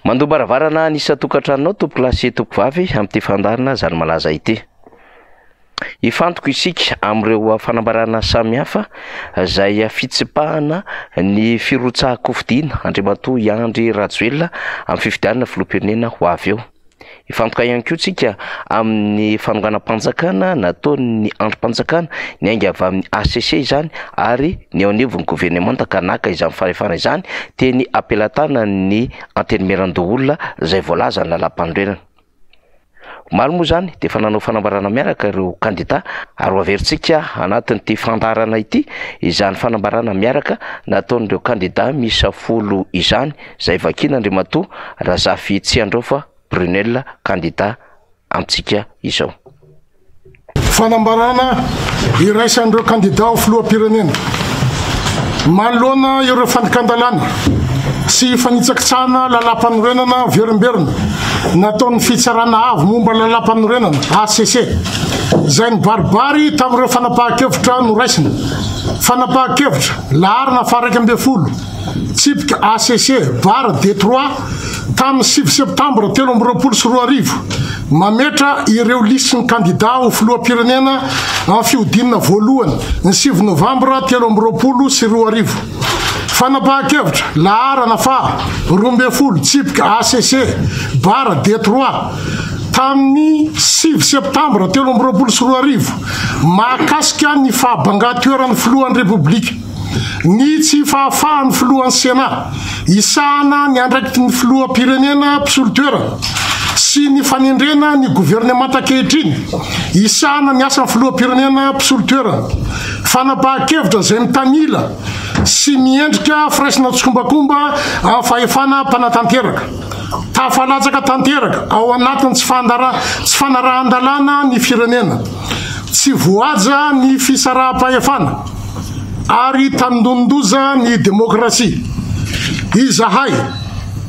Mandobaravarana nisa tokantranonao tompo lasy tompo vavy amin'ity fandarina zany malaza ity. Ifantoko isika amin'ireo fanambarana samihafa izay fitsipahana ny firotsahako fidiana Andriamatoa Andry Rajoelina amin'ny fifidianana filoham-pirenena ho avy eo. Ifantoka ihany koa tsika amin'ny fanonganam-panjakana nataon'ny androm-panjakana ny ainga avy amin'ny ACC izany ary ny eo anivon'ny gouvernement ka naka izany farefana izany teny apelatana ny antenimiran-doolona izay voalaza ny lalam-pandrenana. Maro moa zany dia efa nanao fanambarana miaraka ireo kandida ary ho averintsika anatin'ity fandarana ity izany fanambarana miaraka nataon'ireo kandida misa 10 izany izay vakiana Andriamatoa Razafy Tsiandrofa Brunel kandida amintsika izao. Fanambarana iraisan'ireo kandida ho filoham-pirenena manoloana ireo fandikandalana sy fanitsakitsahana lalam-panorenana verimberina nataon'ny fitsarana avy momba lalam-panorenana ACC izay ny baribary tamin'ireo fanapahan-kevitra noraisina. Fanapahan-kevitra laharana faha 12 tsipika ACC bara D3 tamin'ny 7 septambra 2024 mametra ireo listy ny kandida ho filoham-pirenena amin'ny fiodinana voalohany ny 7 novambra 2022. Fanapahan-kevitra laharana faha 12 tsipika ACC bara D3 tamin'ny 7 septambra 2022 mahakasika ny fahabanga-toeran'ny filohan'ny Repoblika, ny tsy fahafahan'ny filohan'ny Sénat, isahana ny andraikitry ny filoham-pirenena mpisolo-toerana sy ny fanendrena ny gouvernement ankehitriny, isahana ny asan'ny filoham-pirenena mpisolo-toerana. Fanapahan-kevitra izay mitanila sy miendrika firaisana tsokombakomba amin'ny fahefana mpanatanteraka, tafalatsaka tanteraka ao anatin'ny tsy fanarahan-dalàna ny firenena, tsy voaja ny fisaraha-pahefana ary tanindondoza ny demokrasia. Izahay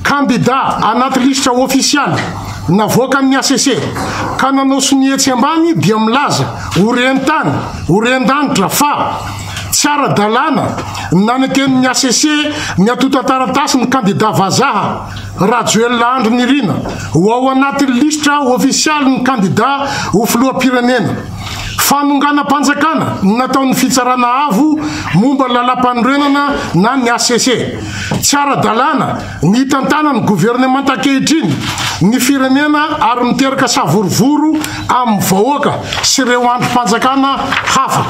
kandida anaty listra ofisialy navoaka ny ACC ka nanao sonihetsy ambany dia milaza horen-tany horen-danitra fa tsara dalàna naneken'ny ACC ny atota taratasy ny kandida vazaha Rajoelina Andry Nirina ho ao anaty listra ofisialy ny kandida ho filoham-pirenena. Fanonganam-panjakana nataon'ny fitsarana avo momba lalam-panorenana na ny ACC. Tsara dalàna ny tantanan'ny gouvernement ankehitriny ny firenena ary miteraka savorovoro amin'ny vahoaka sy ireo androm-panjakana hafa.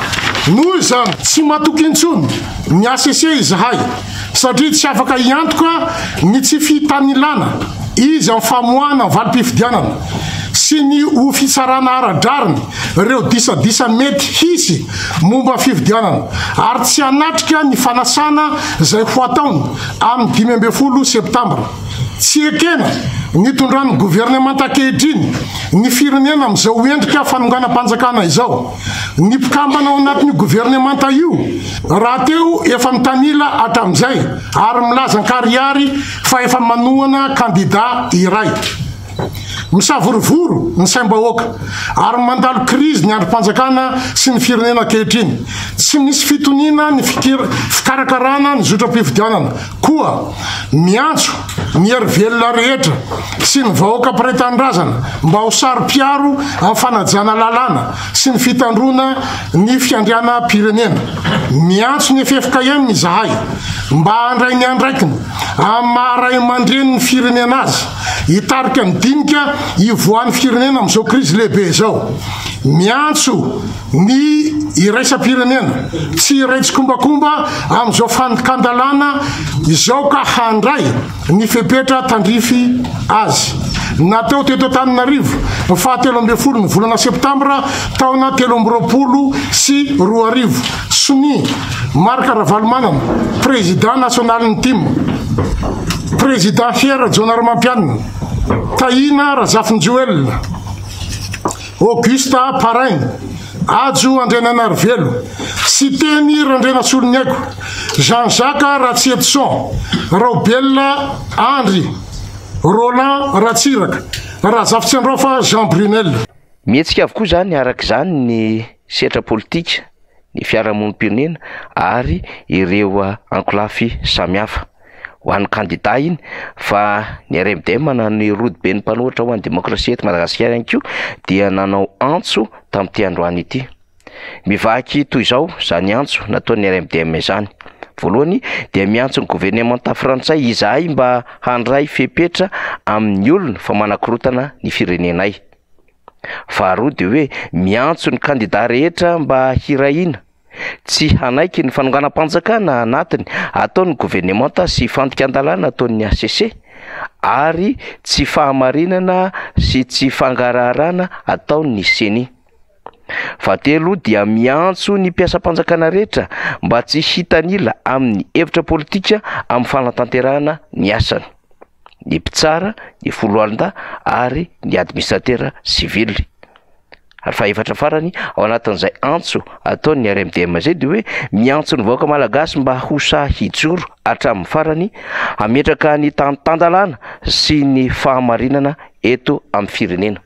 Noho izany tsy matoky intsony ny ACC izahay satria tsy afaka iantoka ny tsy fitanilana izy amin'ny famoahana ny valim-pifidianana sy ny ho fitsarana ara-drariny ireo disadisa mety hisy momba fifidianana ary tsy anatrika ny fanasana izay ho ataony amin'ny 15 septambra. Tsy ekena ny tondran'ny gouvernement ankehitriny ny firenena amin'izao endrika fanonganam-panjakana izao. Ny mpikambana ao anatin'ny gouvernement io raha teo efa mitanila hatramin'izay ary milaza kariary fa efa manohana kandida iray. Misavorovoro ny saim-bahoaka ary mandalo krizy ny androm-panjakana sy ny firenena ankehitriny. Tsy misy fitoniana ny fikarakarana ny zotram-pifidianana koa miantso ny hery-velona rehetra sy ny vahoaka mpiray-tanindrazana mba ho saro-piaro amin'ny fanajana lalàna sy ny fitandrona ny fiandriana-pirenena. Miantso ny FFKM izahay mba handray ny andraikiny amin'ny maharay aman-dreny ny firenena azy hitarika ny dinika ivoan'ny firenena amin'izao krizy lehibe izao. Miantso ny iraisam-pirenena tsy iray tsikombakomba amin'izao fandikandalana izao ka handray ny fepetra tandrify azy. Natao teto Antananarivo ny faha 13 ny volana septambra taona 2022. Sony Marc Ravalomanana président national ny team, président Hera Jonarmampianina, Tahina Razafinjoelina, Augusta Parain, Ajo Andrenanarivelo, sy teny Randrena Soloniaiko, Jean-Jacques Ratsietson, Robella Andry, Roland Ratsiraka, Razafy Tsiandrofa Jean Brunel. Mihetsika avokoa zany araka izany ny setra politika, ny fiarahamonim-pirenena ary ireo ankolafy samihafa. ho an'ny kandida iny, fa ny RMDM manany rody be ny mpanohitra ho an'ny demokrasia eto Madagasikara ihany koa dia nanao antso tamin'ity androany ity. Mivaky toy izao zany antso nataon'ny RMDM izany. Voalohany dia miantso ny gouvernemanta frantsay izahay mba handray fepetra amin'ny olona fa manakorotana ny firenenay. Faharoa dia hoe miantso ny kandida rehetra mba hiraina, tsy hanaiky ny fanonganam-panjakana anatiny ataon'ny gouvernemanta sy fandikan-dalàna ataon'ny ACC, ary tsy fahamarinana sy tsy fangaraharana ataon'ny CENI. Fahatelo dia miantso ny mpiasam-panjakana rehetra mba tsy hitanila amin'ny hevitra politika amin'ny fanatanterahana ny asany, ny mpitsara, ny foloalinda ary ny administratera sivily. Ary fahaefatra farany ao anatin'izay antso ataon'ny RMDM zay dia hoe miantso ny vahoaka malagasy mba hosa hijoro hatramin'ny farany hametraka ny tantandalàna sy ny fahamarinana eto amin'ny firenena.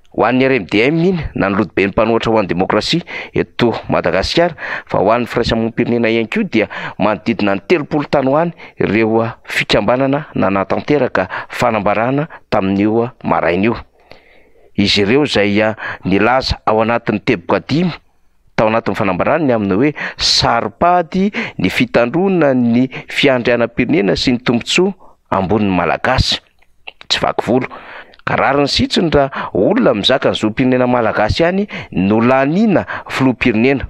Ho an'ny RMDM iny nanolody be ny mpanohitra ho an'ny demokrasia eto Madagasikara, fa ho an'ny firaisamonim-pirenena ihany koa dia manodidina ny 30 tany ho any ireo fikambanana nanatanteraka fanambarana tamin'io maraina io. Izy ireo izay nilaza ao anatin'ny teboka 5 tao anatin'ny fanambarana ny amin'ny hoe saripady ny fitandrona ny fiandrianam-pirenena sy ny tombontsoa ambonin'ny malagasy. Tsy vaky volo. Karariny sitsiny raha olona mizaka ny zoom-pirenena malagasy ihany no lanina filoham-pirenena.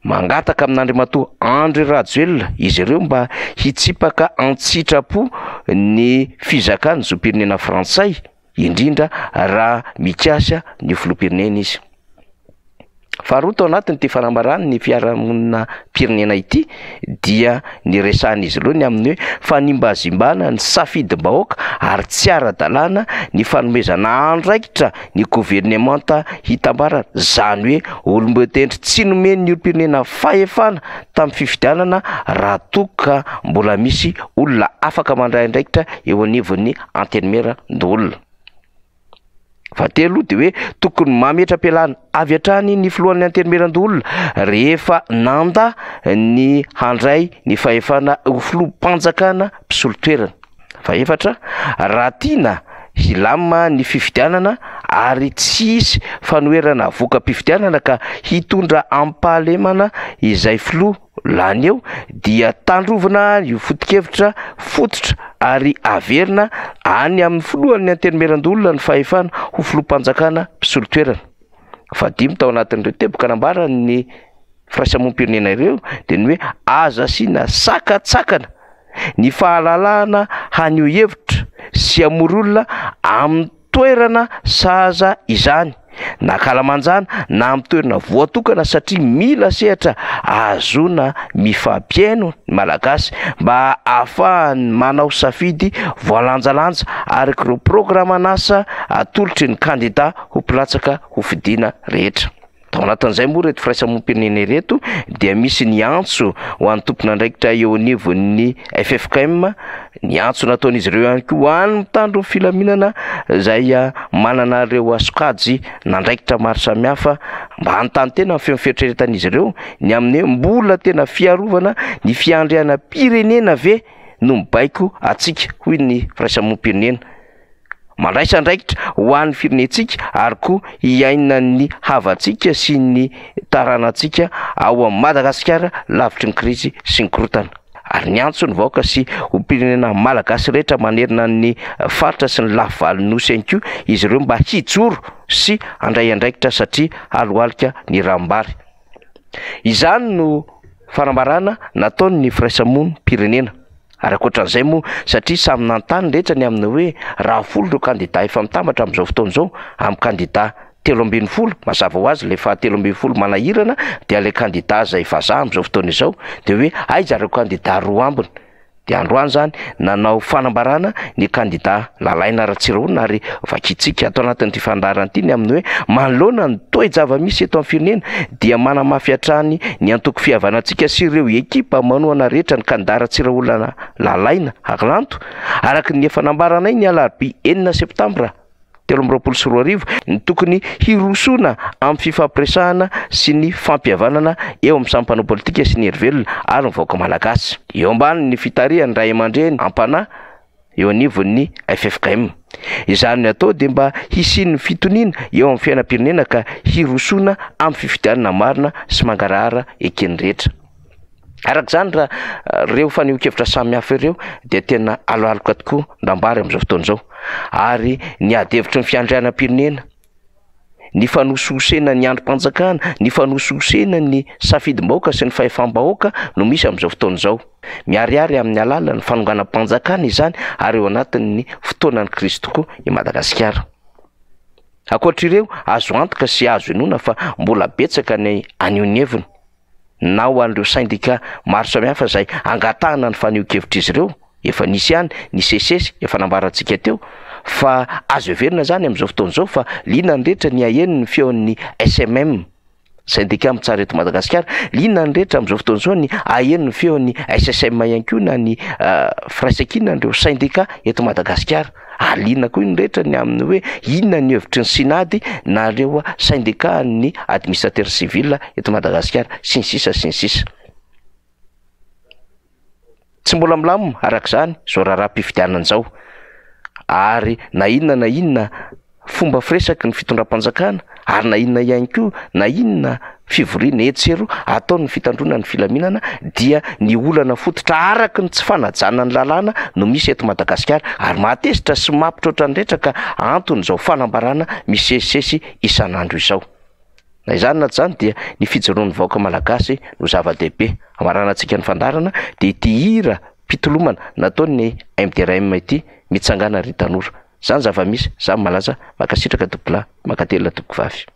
Mangataka amin'Andriamatoa Andry Rajoelina izy ireo mba hitsipaka an-tsitrapo ny fizakany zoom-pirenena frantsay, indrindra raha mikasa ny filoham-pirenena izy. Faharoa tao anatin'ity fanambarana ny fiarahamonina pirenena ity dia ny resahan'izy ireo ny amin'ny hoe fanimbazimbana ny safidim-bahoaka ary tsy ara-dalàna ny fanomezana andraikitra ny gouvernemanta hitambarana, zany hoe olombetendry tsy nomen'ny olo-pirenena fahefana tamin'ny fifidianana raha toka mbola misy olona afaka mandray andraikitra eo anivon'ny antenimera-ndolona. Fahatelo dia hoe tokony mametra-pialana avy hatrany ny filohan'ny antenimera-ndolona rehefa nanda ny handray ny fahefana ho filoham-panjakana mpisolo-toerana. Fahaefatra, raha tiana hilamina ny fifidianana ary tsisy fanoherana voka-pifidianana ka hitondra ampahalemana izay filoha lany eo dia tandrovana io foto-kevitra fototra ary averina any amin'ny filohan'ny antenimera-ndolona ny fahefana ho filoham-panjakana mpisolo-toerana. Fadimy tao anatin'ireo teboka nambarany ny firaisamonim-pirenena ireo dia ny hoe aza asiana sakatsakana ny fahalalahana haneho hevitra sy hamory amin'ny toerana sahaza izany, na kalamanjana na amin'ny toerana voatokana, satria mila sehatra ahazoana mifampiaino ny malagasy mba ahafahany manao safidy voalanjalanja araka ireo programan'asa atolotry ny kandida ho mpilatsaka ho fidiana rehetra. Tao anatin'izay moa reto firaisamonim-pirenena ireto dia misy ny antso ho an'ny tompon'andraikitra eo anivon'ny FFKM, ny antso nataon'izy ireo ihany koa ho an'ny mitandro ny filaminana izay manana ireo sokajy nandraikitra maro samihafa mba hanontany tena amin'ny fieritreretan'izy ireo ny amin'ny hoe mbola tena fiarovana ny fiandrianam-pirenena ve no mibaiko atsika, hoy ny firaisamonim-pirenena. Mandraisa andraikitra ho an'ny firenentsika ary koa hiaina ny havantsika sy ny taranantsika ao amin'ny Madagasikara lavitry ny krizy sy ny korotana. Ary ny antso ny vahoaka sy ho mpirenena malagasy rehetra manerina ny faritra sy ny lafivalon'nosy ihany koa izy ireo mba hijoro sy handray andraikitra satria aloalika ny rambary. Izany no fanambarana nataon'ny firaisamonim-pirenena. Ary ankoatran'izay moa satria samy nantany rehetra ny amin'ny hoe raha folo ireo kandida efa mitambatra amin'izao fotoana izao amin'ny kandida 13 mazava ho azy, le fa 13 manahirana dia le kandida izay vazaha amin'izao fotoana izao dia hoe aiza ireo kandida roa ambiny. Dia androany zany nanao fanambarana ny kandida Lalaina Ratsirahonina ary vakitsika atao anatin'ity fandaharana ity ny amin'ny hoe manoloana ny toe-java-misy eto amin'ny firenena dia manamafy hatrany ny antoko fihavanantsika sy ireo ekipa manohana rehetra ny kandida Ratsirahonina Lalaina Aklanto araka ny efa nambarana ny Alarobia 9 Septambra 2024 ny tokony hirosoana amin'ny fifampiresahana sy ny fampihavanana eo amin'ny sampanao politika sy ny hery ary ny vahoaka malagasy. Eo ambany ny fitarihan'ny ray aman-dreny ampanahy eo anivon'ny FFKM. Izany ny atao dia mba hisian'ny fitoniana eo amin'ny fiainam-pirenena ka hirosoana amin'ny fifidianana marina sy mangarahara ekeny rehetra. Arak'izany raha reo faneho-kevitra samihafa ireo dia tena aloaloka tokoa ndambary amin'izao fotoana izao. Ary ny adevitry ny fiandrianam-pirenena, ny fanososena ny androm-panjakana, ny fanososena ny safidim-bahoaka sy ny fahefam-bahoaka no misy amin'izao fotoana izao. Miharihary amin'ny alalan'ny fanonganam-panjakana izany ary eo anatin'ny fotoanan'i Kristy tokoa i Madagasikara. Ankoatr'ireo azo antoka sy azo inoana fa mbola betsaka ny anio ny heviny na ho an'ireo syndika maro samihafa izay angatahana ny faneho-kevitra izy ireo. Efa nisy ihany ny CCS efa nambarantsika teo fa azo heverina zany amin'izao fotoana izao fa liana ny rehetra ny aheno ny feon'ny SMM syndika mitsara eto Madagasikara, liana ny rehetra amin'izao fotoana izao ny aheno ny feon'ny SSM ihany koa na ny firaisankina n'ireo syndika eto Madagasikara. Liana koa ny rehetra ny amin'ny hoe inona ny hevitry ny sinady na ireo syndika ny administrateur civil eto Madagasikara sy ny sisa sy ny sisa. Tsy mbola milamina arak'izany zao raharaham-pifidianana izao. Ary na inona fomba firesaky ny fitondram-panjakana ary na inona ihany koa na inona fivoriana hetsero ataon'ny fitandrona ny filaminana dia ny olana fototra araky ny tsy fanajana ny lalàna no misy eto Madagasikara ary mahatezitra sy mampitrotra ny rehetra ka anton'izao fanambarana misesisesy isan'andro izao. Na izany na izany dia ny fijoroan'ny vahoaka malagasy no zava-dehibe. Amaranantsika ny fandarana dia ity hira pitolomana nataon'ny MDRM ity mitsangana ry tanora. Zany zava-misy, zany malaza makasitraka tokola, makatelina tokovavy.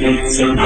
It's a